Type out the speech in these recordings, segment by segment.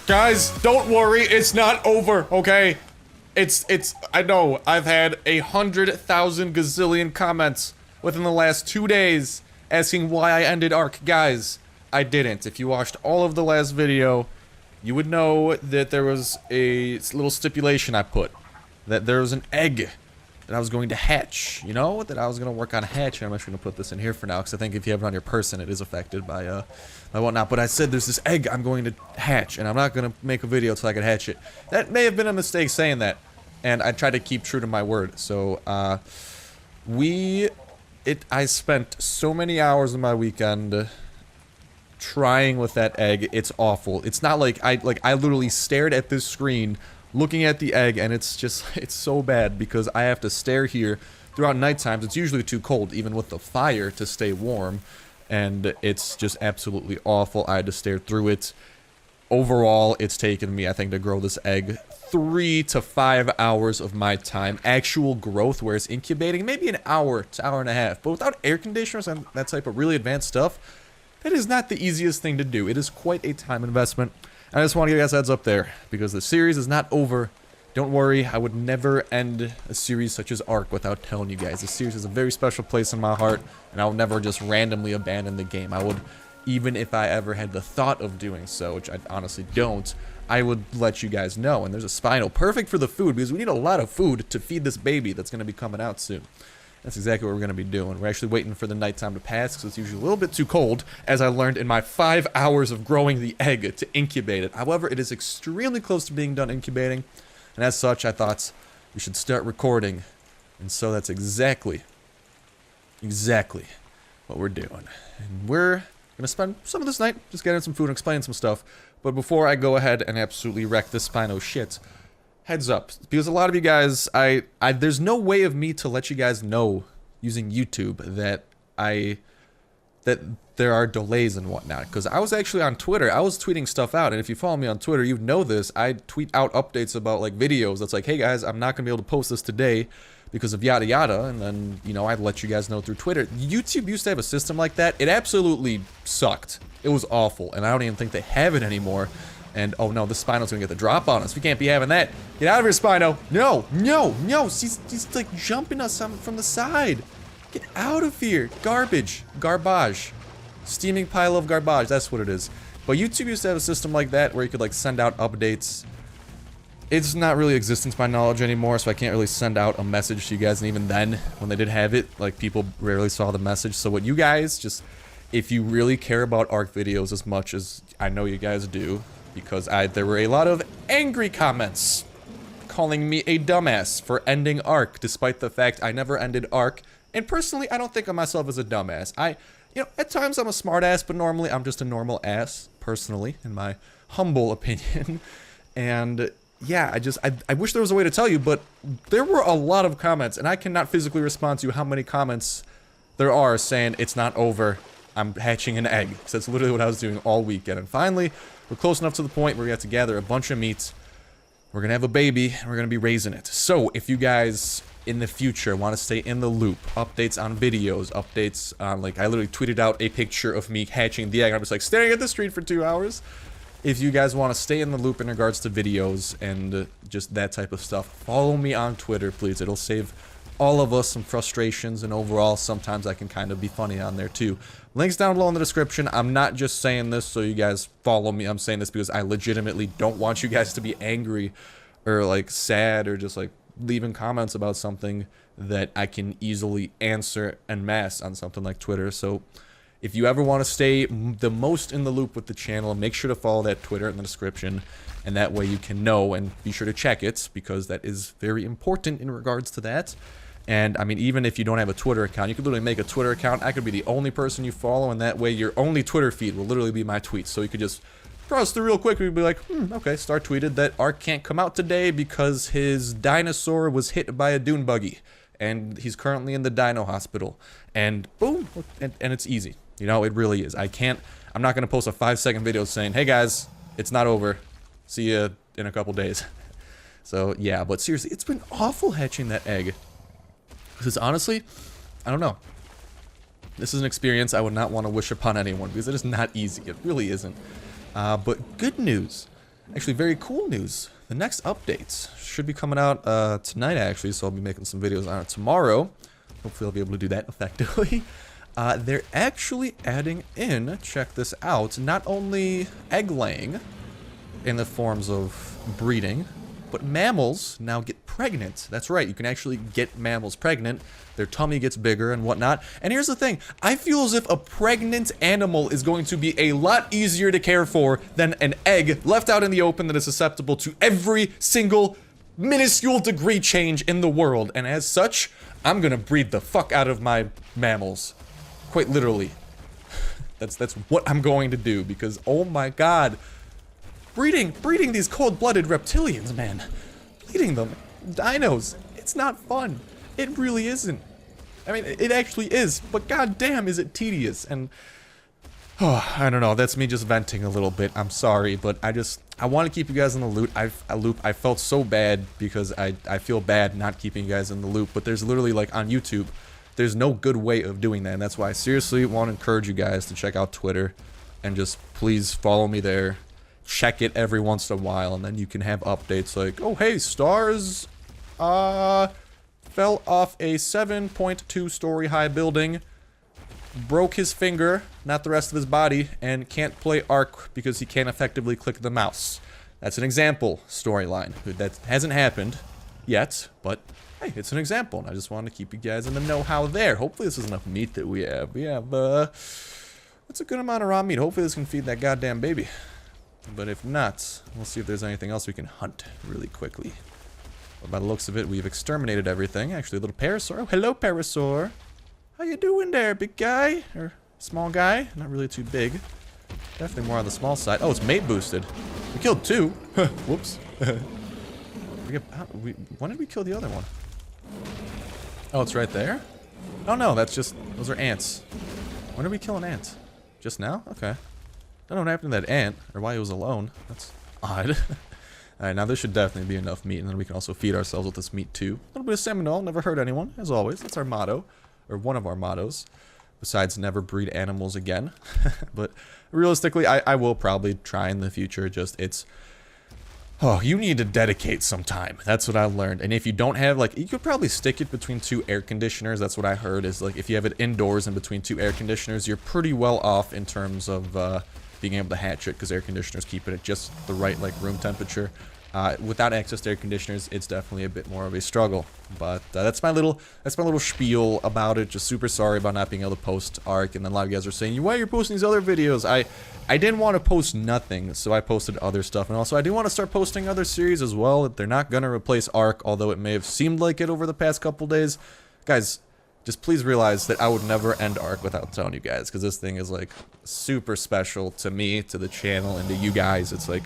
Guys, don't worry, it's not over, okay? I know, I've had 100,000 gazillion comments within the last 2 days asking why I ended ARK. Guys, I didn't. If you watched all of the last video, you would know that there was a little stipulation I put. That there was an egg that I was going to hatch, you know? That I was going to work on hatching. I'm actually going to put this in here for now, because I think if you have it on your person, it is affected by whatnot. But I said there's this egg I'm going to hatch, and I'm not going to make a video until I can hatch it. That may have been a mistake saying that, and I tried to keep true to my word. So, I spent so many hours of my weekend trying with that egg. It's awful. It's not like I literally stared at this screen looking at the egg, and it's so bad because I have to stare here throughout night times. It's usually too cold, even with the fire, to stay warm, and it's just absolutely awful. I had to stare through it. Overall, it's taken me, I think, to grow this egg 3 to 5 hours of my time. Actual growth, whereas incubating, maybe an hour to hour and a half. But without air conditioners and that type of really advanced stuff, that is not the easiest thing to do. It is quite a time investment. I just want to give you guys a heads up there, because the series is not over. Don't worry, I would never end a series such as ARK without telling you guys. This series is a very special place in my heart, and I'll never just randomly abandon the game. I would, even if I ever had the thought of doing so, which I honestly don't, I would let you guys know. And there's a Spino, perfect for the food, because we need a lot of food to feed this baby that's going to be coming out soon. That's exactly what we're going to be doing. We're actually waiting for the nighttime to pass, because it's usually a little bit too cold, as I learned in my 5 hours of growing the egg to incubate it. However, it is extremely close to being done incubating, and as such, I thought we should start recording. And so that's exactly what we're doing. And we're going to spend some of this night just getting some food and explaining some stuff. But before I go ahead and absolutely wreck this Spino shit, heads up, because a lot of you guys, there's no way of me to let you guys know using YouTube that there are delays and whatnot. Because I was actually on Twitter, I was tweeting stuff out, and if you follow me on Twitter, you know this. I tweet out updates about like videos that's like, hey guys, I'm not gonna be able to post this today because of yada yada, and then, you know, I'd let you guys know through Twitter. YouTube used to have a system like that. It absolutely sucked. It was awful, and I don't even think they have it anymore. And, oh no, the Spino's gonna get the drop on us. We can't be having that. Get out of here, Spino. No, no, no. He's like jumping us from the side. Get out of here. Garbage. Garbage. Steaming pile of garbage. That's what it is. But YouTube used to have a system like that where you could like send out updates. It's not really existent to my knowledge anymore, so I can't really send out a message to you guys. And even then, when they did have it, like, people rarely saw the message. So what you guys just, if you really care about ARK videos as much as I know you guys do, because there were a lot of angry comments calling me a dumbass for ending ARK, despite the fact I never ended ARK. And personally, I don't think of myself as a dumbass. You know, at times I'm a smartass, but normally I'm just a normal ass, personally, in my humble opinion. And yeah, I wish there was a way to tell you, but there were a lot of comments, and I cannot physically respond to how many comments there are saying it's not over, I'm hatching an egg. So that's literally what I was doing all weekend. And finally, we're close enough to the point where we have to gather a bunch of meat. We're gonna have a baby, and we're gonna be raising it. So, if you guys in the future want to stay in the loop, updates on videos, updates on, like, I literally tweeted out a picture of me hatching the egg. I was like staring at the street for 2 hours. If you guys want to stay in the loop in regards to videos and just that type of stuff, follow me on Twitter, please. It'll save all of us some frustrations, and overall, sometimes I can kind of be funny on there too. Links down below in the description. I'm not just saying this so you guys follow me. I'm saying this because I legitimately don't want you guys to be angry or like sad or just like leaving comments about something that I can easily answer en masse on something like Twitter. So if you ever want to stay the most in the loop with the channel, make sure to follow that Twitter in the description, and that way you can know, and be sure to check it, because that is very important in regards to that. And I mean, even if you don't have a Twitter account, you could literally make a Twitter account. I could be the only person you follow, and that way your only Twitter feed will literally be my tweets. So you could just browse through real quick, and be like, okay, Star tweeted that ARK can't come out today because his dinosaur was hit by a dune buggy, and he's currently in the dino hospital. And boom, and it's easy. You know, it really is. I'm not gonna post a 5-second video saying, hey guys, it's not over. See ya in a couple days. So yeah, but seriously, it's been awful hatching that egg. Because honestly, I don't know. This is an experience I would not want to wish upon anyone, because it is not easy. It really isn't. But good news actually very cool news. The next updates should be coming out tonight, actually, so I'll be making some videos on it tomorrow. Hopefully I'll be able to do that effectively. They're actually adding in, check this out, not only egg laying in the forms of breeding, but mammals now get pregnant. That's right, you can actually get mammals pregnant. Their tummy gets bigger and whatnot. And here's the thing, I feel as if a pregnant animal is going to be a lot easier to care for than an egg left out in the open that is susceptible to every single minuscule degree change in the world. And as such, I'm gonna breed the fuck out of my mammals. Quite literally. That's what I'm going to do, because oh my god. Breeding these cold-blooded reptilians, man. Breeding them. Dinos. It's not fun. It really isn't. I mean, it actually is, but goddamn is it tedious, and oh, I don't know, that's me just venting a little bit. I'm sorry, but I want to keep you guys in the loop. I felt so bad because I feel bad not keeping you guys in the loop, but there's literally, like, on YouTube, there's no good way of doing that, and that's why I seriously want to encourage you guys to check out Twitter and just please follow me there. Check it every once in a while, and then you can have updates like, oh hey, Stars fell off a 7.2 story high building, broke his finger, not the rest of his body, and can't play ARK because he can't effectively click the mouse. That's an example storyline. That hasn't happened yet, but hey, it's an example, and I just wanted to keep you guys in the know-how there. Hopefully this is enough meat that we have. We have, that's a good amount of raw meat. Hopefully this can feed that goddamn baby. But if not, we'll see if there's anything else we can hunt really quickly. But by the looks of it, we've exterminated everything. Actually, a little parasaur. Oh, hello, parasaur. How you doing there, big guy? Or small guy? Not really too big. Definitely more on the small side. Oh, it's mate boosted. We killed two. Whoops. When did we kill the other one? Oh, it's right there? Oh, no, that's just... Those are ants. When did we kill an ant? Just now? Okay. I don't know what happened to that ant, or why he was alone. That's odd. Alright, now there should definitely be enough meat, and then we can also feed ourselves with this meat too. A little bit of Seminole, never hurt anyone, as always. That's our motto, or one of our mottos. Besides, never breed animals again. But realistically, I will probably try in the future, just it's... Oh, you need to dedicate some time. That's what I learned. And if you don't have, like, you could probably stick it between two air conditioners. That's what I heard, is like, if you have it indoors and between two air conditioners, you're pretty well off in terms of, being able to hatch it, because air conditioners keep it at just the right, like, room temperature. Without access to air conditioners, it's definitely a bit more of a struggle. But that's my little spiel about it. Just super sorry about not being able to post ARK. And then a lot of you guys are saying, why are you posting these other videos? I didn't want to post nothing, so I posted other stuff. And also, I do want to start posting other series as well. They're not gonna replace ARK, although it may have seemed like it over the past couple days. Guys, just please realize that I would never end ARK without telling you guys, because this thing is, like, super special to me, to the channel, and to you guys. It's like,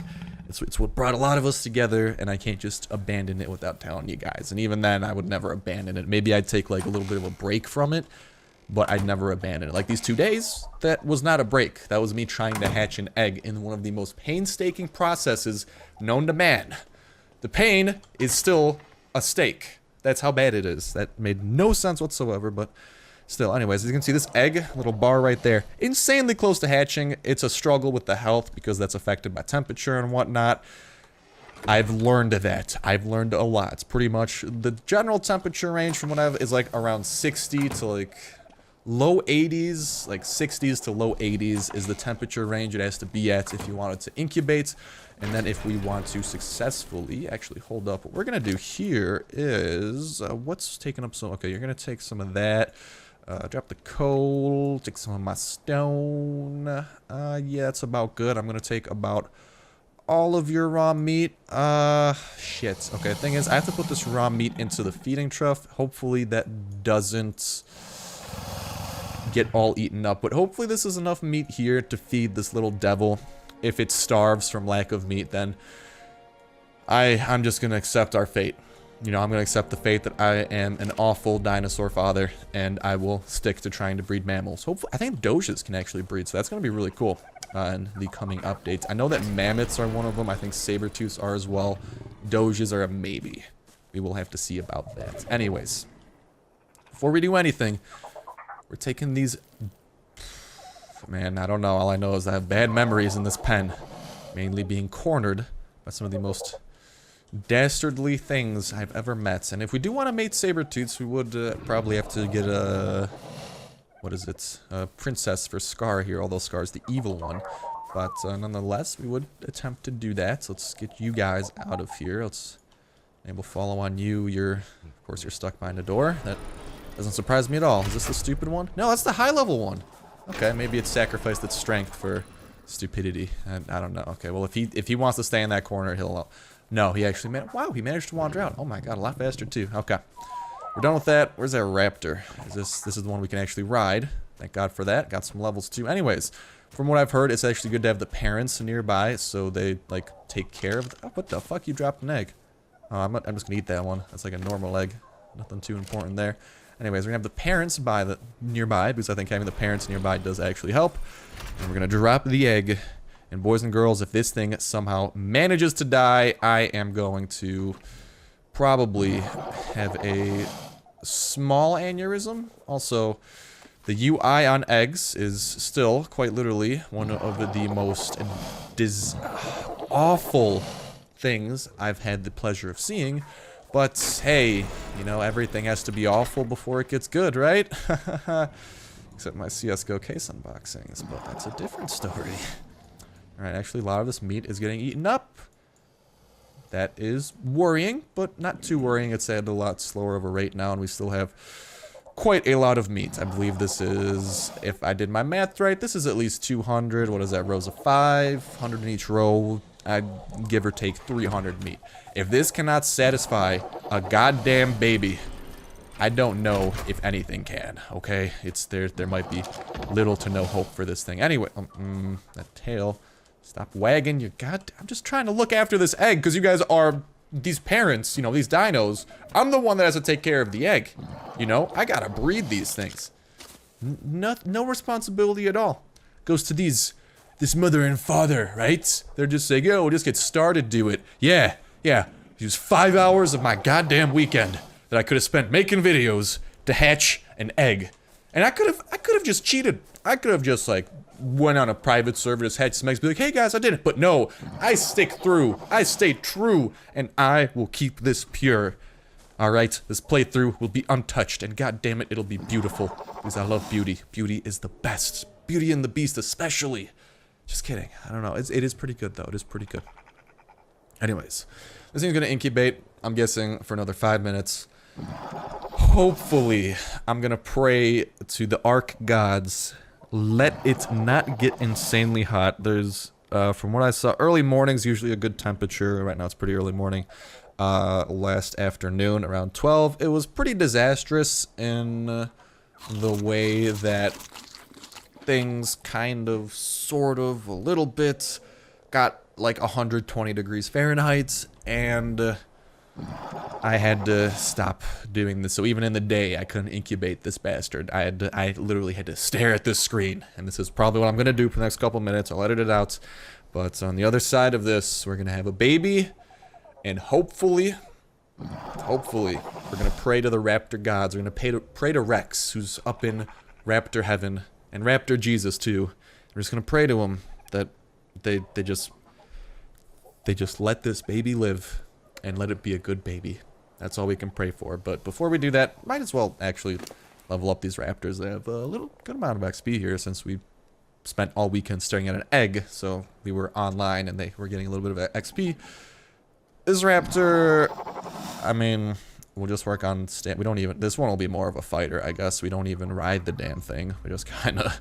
it's what brought a lot of us together, and I can't just abandon it without telling you guys. And even then, I would never abandon it. Maybe I'd take, like, a little bit of a break from it, but I'd never abandon it. Like, these 2 days, that was not a break. That was me trying to hatch an egg in one of the most painstaking processes known to man. The pain is still a steak. That's how bad it is. That made no sense whatsoever, but still. Anyways, as you can see, this egg, little bar right there, insanely close to hatching. It's a struggle with the health because that's affected by temperature and whatnot. I've learned that. I've learned a lot. It's pretty much the general temperature range from what I've is like around 60 to like low 80s, like 60s to low 80s is the temperature range it has to be at if you want it to incubate. And then if we want to successfully, actually hold up, what we're going to do here is, what's taking up some, okay, you're going to take some of that, drop the coal, take some of my stone, yeah, that's about good. I'm going to take about all of your raw meat, shit. Okay, the thing is, I have to put this raw meat into the feeding trough. Hopefully that doesn't get all eaten up, but hopefully this is enough meat here to feed this little devil. If it starves from lack of meat, then I'm just going to accept our fate. You know, I'm going to accept the fate that I am an awful dinosaur father, and I will stick to trying to breed mammals. Hopefully, I think doges can actually breed, so that's going to be really cool in the coming updates. I know that mammoths are one of them. I think saber-tooths are as well. Doges are a maybe. We will have to see about that. Anyways, before we do anything, we're taking these... Man, I don't know. All I know is I have bad memories in this pen. Mainly being cornered by some of the most dastardly things I've ever met. And if we do want to mate saber-tooths, we would probably have to get a... What is it? A princess for Scar here, although Scar's the evil one. But nonetheless, we would attempt to do that. So let's get you guys out of here. Let's maybe follow on you. Of course, you're stuck behind a door. That doesn't surprise me at all. Is this the stupid one? No, that's the high-level one. Okay, maybe it's sacrificed its strength for stupidity. I don't know. Okay, well, if he wants to stay in that corner, he'll... No, he actually wow, he managed to wander out. Oh my god, a lot faster too. Okay. We're done with that. Where's that raptor? This is the one we can actually ride. Thank God for that. Got some levels too. Anyways, from what I've heard, it's actually good to have the parents nearby so they like take care of what the fuck? You dropped an egg. Oh, I'm just gonna eat that one. That's like a normal egg. Nothing too important there. Anyways, we're gonna have the parents nearby because I think having the parents nearby does actually help. And we're gonna drop the egg. And boys and girls, if this thing somehow manages to die, I am going to probably have a small aneurysm. Also, the UI on eggs is still, quite literally, one of the most awful things I've had the pleasure of seeing. But, hey, you know, everything has to be awful before it gets good, right? Except my CSGO case unboxings, but that's a different story. Alright, actually a lot of this meat is getting eaten up. That is worrying, but not too worrying. It's at a lot slower of a rate now, and we still have quite a lot of meat. I believe this is, if I did my math right, this is at least 200. What is that, rows of 5? 100 in each row. I'd give or take 300 meat. If this cannot satisfy a goddamn baby, I don't know if anything can, okay? There might be little to no hope for this thing. Anyway, that tail... Stop wagging your I'm just trying to look after this egg because you guys are these parents, you know, these dinos. I'm the one that has to take care of the egg. You know, I gotta breed these things. No responsibility at all. Goes to this mother and father, right? They're just saying, yo, we'll just get started, do it. Yeah. Use 5 hours of my goddamn weekend that I could have spent making videos to hatch an egg. And I could have just cheated. I could have just like went on a private server, just had some eggs, be like, hey guys, I did it. But no, I stick through, I stay true, and I will keep this pure. Alright, this playthrough will be untouched, and god damn it, it'll be beautiful. Because I love beauty. Beauty is the best. Beauty and the Beast especially. Just kidding. I don't know. It is pretty good though. It is pretty good. Anyways, this thing's gonna incubate, I'm guessing, for another 5 minutes. Hopefully, I'm gonna pray to the ARK gods. Let it not get insanely hot. There's, from what I saw, early morning's usually a good temperature. Right now it's pretty early morning. Last afternoon, around 12, it was pretty disastrous in the way that things kind of, sort of, a little bit got like 120 degrees Fahrenheit, and I had to stop doing this. So even in the day, I couldn't incubate this bastard. I literally had to stare at this screen. And this is probably what I'm going to do for the next couple minutes. I'll edit it out. But on the other side of this, we're going to have a baby. And hopefully, we're going to pray to the raptor gods. We're going to pray to Rex, who's up in raptor heaven. And raptor Jesus, too. We're just going to pray to him that they just let this baby live. And let it be a good baby. That's all we can pray for. But before we do that, might as well actually level up these raptors. They have a little good amount of XP here since we spent all weekend staring at an egg. So we were online and they were getting a little bit of XP. This raptor, I mean, we'll just work on this one will be more of a fighter, I guess. We don't even ride the damn thing. We just kind of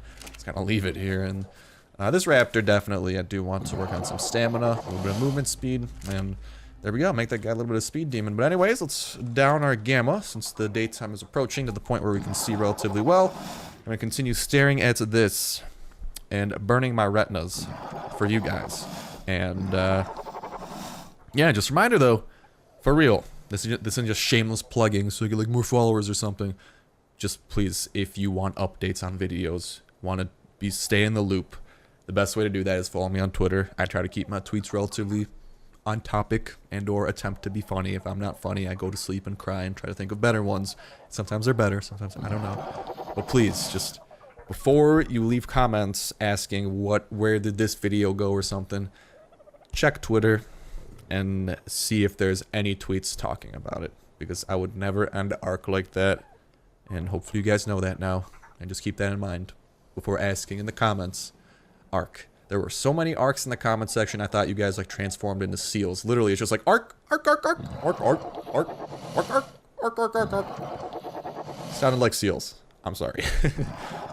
leave it here. And this raptor, definitely, I do want to work on some stamina, a little bit of movement speed, and there we go, make that guy a little bit of speed demon. But anyways, let's down our gamma since the daytime is approaching to the point where we can see relatively well. I'm going to continue staring at this and burning my retinas for you guys. And yeah, just a reminder though, for real, this isn't just shameless plugging so you get like more followers or something. Just please, if you want updates on videos, want to stay in the loop, the best way to do that is follow me on Twitter. I try to keep my tweets relatively on topic and or attempt to be funny. If I'm not funny, I go to sleep and cry and try to think of better ones. Sometimes they're better, sometimes I don't know. But please, just before you leave comments asking where did this video go or something, check Twitter. and see if there's any tweets talking about it. Because I would never end ARK like that. And hopefully you guys know that now. And just keep that in mind before asking in the comments. ARK. There were so many ARKs in the comment section, I thought you guys like transformed into seals. Literally, it's just like ARK, ARK, ARK, ARK, ARK, ARK, ARK, ARK, ARK, ARK, ARK, ARK, ARK. Sounded like seals. I'm sorry.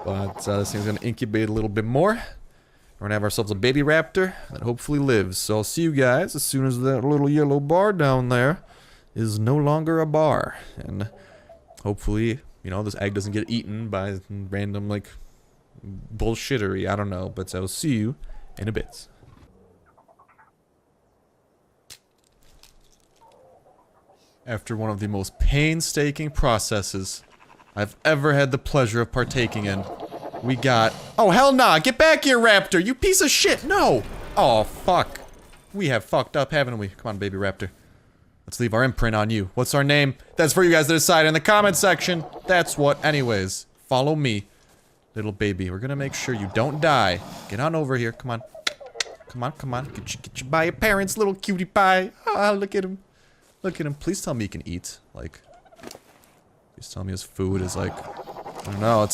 But this thing's gonna incubate a little bit more. We're gonna have ourselves a baby raptor that hopefully lives. So I'll see you guys as soon as that little yellow bar down there is no longer a bar. And hopefully, you know, this egg doesn't get eaten by random, like, bullshittery. I don't know. But I will see you in a bit. After one of the most painstaking processes I've ever had the pleasure of partaking in, we got... Oh, hell nah! Get back here, Raptor! You piece of shit! No! Oh, fuck. We have fucked up, haven't we? Come on, baby Raptor. Let's leave our imprint on you. What's our name? That's for you guys to decide in the comment section. That's what. Anyways, follow me, little baby. We're gonna make sure you don't die. Get on over here. Come on. Come on, come on. Get you by your parents, little cutie pie. Ah, look at him. Look at him. Please tell me he can eat. Like, please tell me his food is like... I don't know.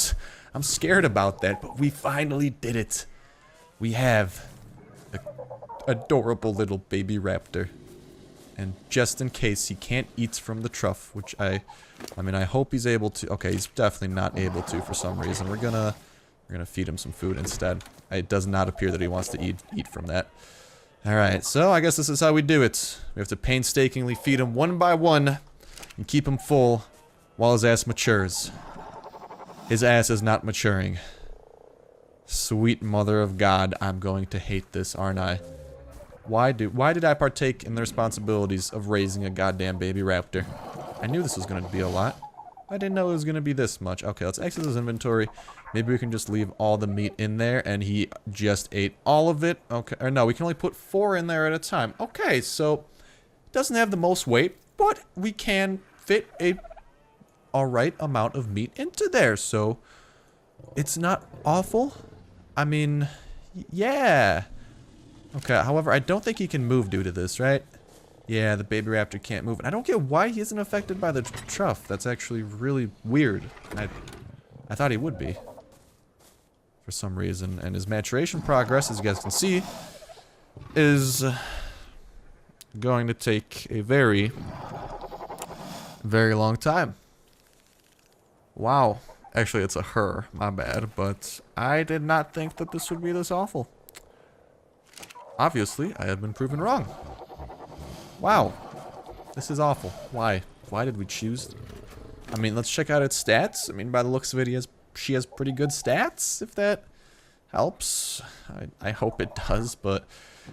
I'm scared about that, but we finally did it. We have an adorable little baby raptor. And just in case he can't eat from the trough, which I mean, I hope he's able to. Okay, he's definitely not able to for some reason. We're gonna feed him some food instead. It does not appear that he wants to eat from that. All right, so I guess this is how we do it. We have to painstakingly feed him one by one and keep him full while his ass matures. His ass is not maturing. Sweet mother of God, I'm going to hate this, aren't I? Why did I partake in the responsibilities of raising a goddamn baby raptor? I knew this was going to be a lot. I didn't know it was going to be this much. Okay, let's exit his inventory. Maybe we can just leave all the meat in there, and he just ate all of it. Okay, or no, we can only put 4 in there at a time. Okay, so it doesn't have the most weight, but we can fit a alright amount of meat into there, so it's not awful. I mean, yeah. Okay, however, I don't think he can move due to this, right? Yeah, the baby raptor can't move. And I don't get why he isn't affected by the trough. That's actually really weird. I thought he would be. For some reason. And his maturation progress, as you guys can see, is going to take a very, very long time. Wow. Actually, it's a her. My bad. But I did not think that this would be this awful. Obviously, I have been proven wrong. Wow. This is awful. Why? Why did we choose? I mean, let's check out its stats. I mean, by the looks of it, she has pretty good stats, if that helps. I hope it does, but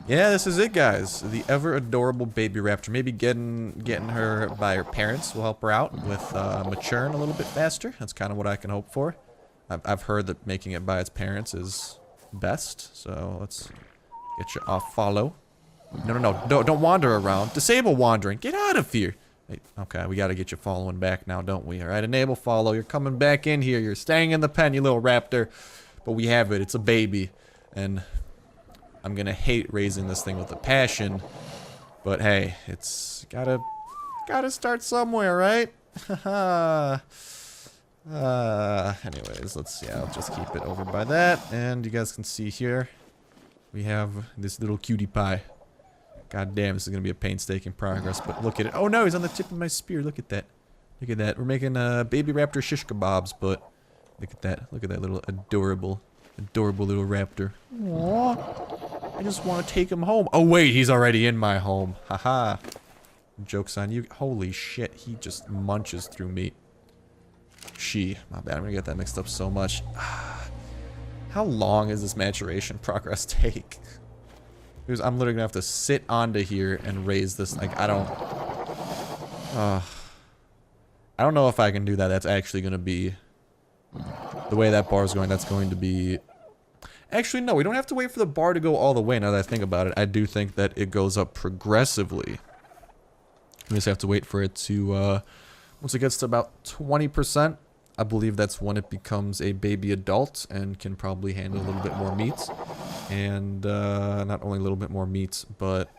yeah, this is it, guys. The ever adorable baby raptor. Maybe getting her by her parents will help her out with maturing a little bit faster. That's kind of what I can hope for. I've heard that making it by its parents is best, so let's... Get you off follow. No, don't wander around. Disable wandering. Get out of here. Hey, okay, we gotta get you following back now, don't we? Alright, enable follow. You're coming back in here. You're staying in the pen, you little raptor. But we have it. It's a baby. And I'm gonna hate raising this thing with a passion. But hey, it's gotta start somewhere, right? Haha. Anyways, let's see. I'll just keep it over by that. And you guys can see here. We have this little cutie pie. God damn, this is going to be a painstaking progress, but look at it. Oh no, he's on the tip of my spear. Look at that. Look at that. We're making baby raptor shish kebabs, but look at that. Look at that little adorable little raptor. Aww. I just want to take him home. Oh wait, he's already in my home. Haha. Joke's on you. Holy shit, he just munches through meat. My bad, I'm going to get that mixed up so much. How long does this maturation progress take? Because I'm literally gonna have to sit onto here and raise this. Like, I don't know if I can do that. That's actually gonna be the way that bar is going. That's going to be. Actually, no. We don't have to wait for the bar to go all the way. Now that I think about it, I do think that it goes up progressively. We just have to wait for it to. Once it gets to about 20%. I believe that's when it becomes a baby adult and can probably handle a little bit more meat. And not only a little bit more meat, but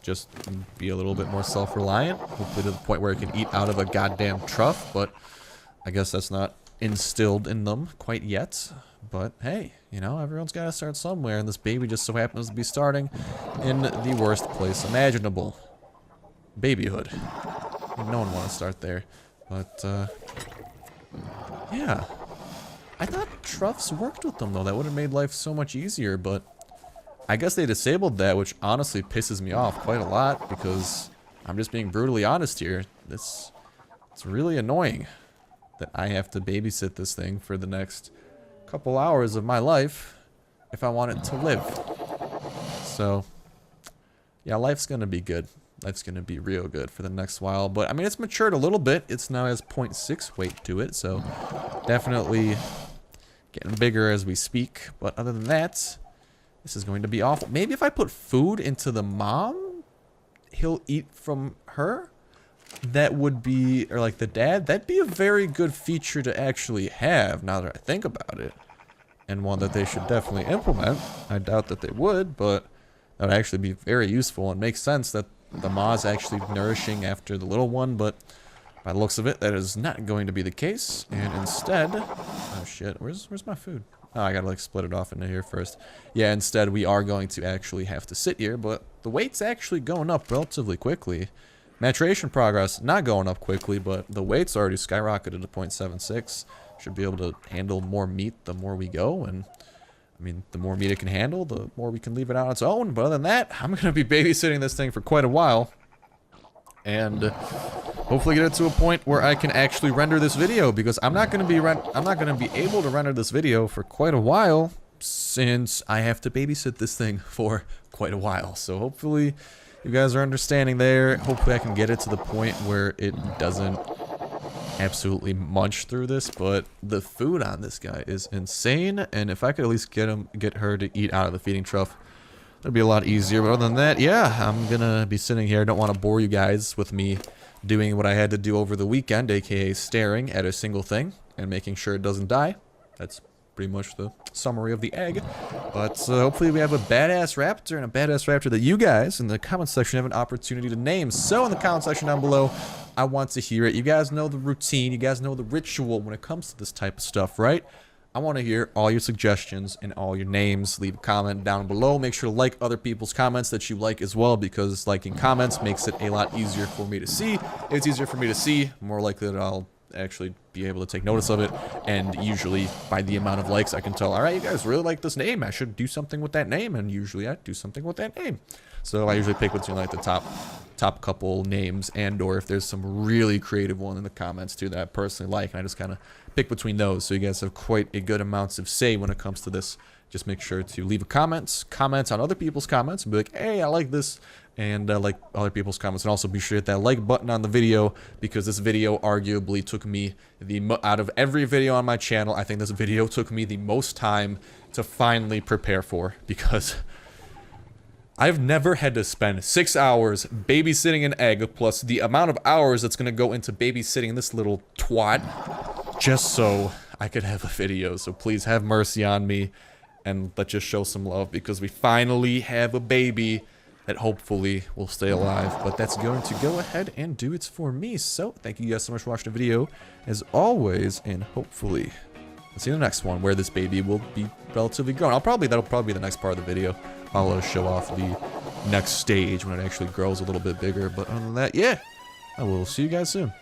just be a little bit more self-reliant. Hopefully to the point where it can eat out of a goddamn trough, but I guess that's not instilled in them quite yet. But hey, you know, everyone's got to start somewhere, and this baby just so happens to be starting in the worst place imaginable. Babyhood. No one wants to start there. But, yeah. I thought troughs worked with them, though. That would have made life so much easier, but I guess they disabled that, which honestly pisses me off quite a lot, because I'm just being brutally honest here. It's really annoying that I have to babysit this thing for the next couple hours of my life if I want it to live. So, yeah, life's gonna be good. Life's gonna be real good for the next while. But I mean, it's matured a little bit. It's now has 0.6 weight to it, so definitely getting bigger as we speak. But other than that, this is going to be awful. Maybe if I put food into the mom, he'll eat from her. That would be, or like the dad, that'd be a very good feature to actually have now that I think about it. And one that they should definitely implement. I doubt that they would, but that would actually be very useful and makes sense that the ma's actually nourishing after the little one, but by the looks of it, that is not going to be the case. And instead, oh shit, where's my food? Oh, I gotta like split it off into here first. Yeah, instead we are going to actually have to sit here, but the weight's actually going up relatively quickly. Maturation progress, not going up quickly, but the weight's already skyrocketed to 0.76. Should be able to handle more meat the more we go, and I mean, the more meat it can handle, the more we can leave it on its own. But other than that, I'm going to be babysitting this thing for quite a while. And hopefully get it to a point where I can actually render this video, because I'm not going to be able to render this video for quite a while, since I have to babysit this thing for quite a while. So hopefully you guys are understanding there. Hopefully I can get it to the point where it doesn't absolutely munch through this, but the food on this guy is insane, and if I could at least get her to eat out of the feeding trough, it'd be a lot easier. But other than that, yeah, I'm gonna be sitting here. I don't want to bore you guys with me doing what I had to do over the weekend, aka staring at a single thing and making sure it doesn't die. That's pretty much the summary of the egg. But hopefully we have a badass raptor, and a badass raptor that you guys in the comment section have an opportunity to name. So in the comment section down below, I want to hear it. You guys know the routine, you guys know the ritual when it comes to this type of stuff, right? I want to hear all your suggestions and all your names. Leave a comment down below. Make sure to like other people's comments that you like as well, because liking comments makes it a lot easier for me to see. If it's easier for me to see, more likely that I'll actually be able to take notice of it, and usually by the amount of likes I can tell, alright, you guys really like this name, I should do something with that name, and usually I do something with that name. So I usually pick between like the top couple names, and or if there's some really creative one in the comments too that I personally like, and I just kind of pick between those. So you guys have quite a good amounts of say when it comes to this. Just make sure to leave a comment on other people's comments, and be like, hey, I like this, and like other people's comments, and also be sure to hit that like button on the video, because this video arguably took me out of every video on my channel, I think this video took me the most time to finally prepare for, because I've never had to spend 6 hours babysitting an egg, plus the amount of hours that's gonna go into babysitting this little twat, just so I could have a video. So please have mercy on me, and let's just show some love, because we finally have a baby that hopefully will stay alive. But that's going to go ahead and do it for me. So thank you guys so much for watching the video, as always, and hopefully let's see the next one where this baby will be relatively grown. That'll probably be the next part of the video. I'll show off the next stage when it actually grows a little bit bigger. But other than that, yeah, I will see you guys soon.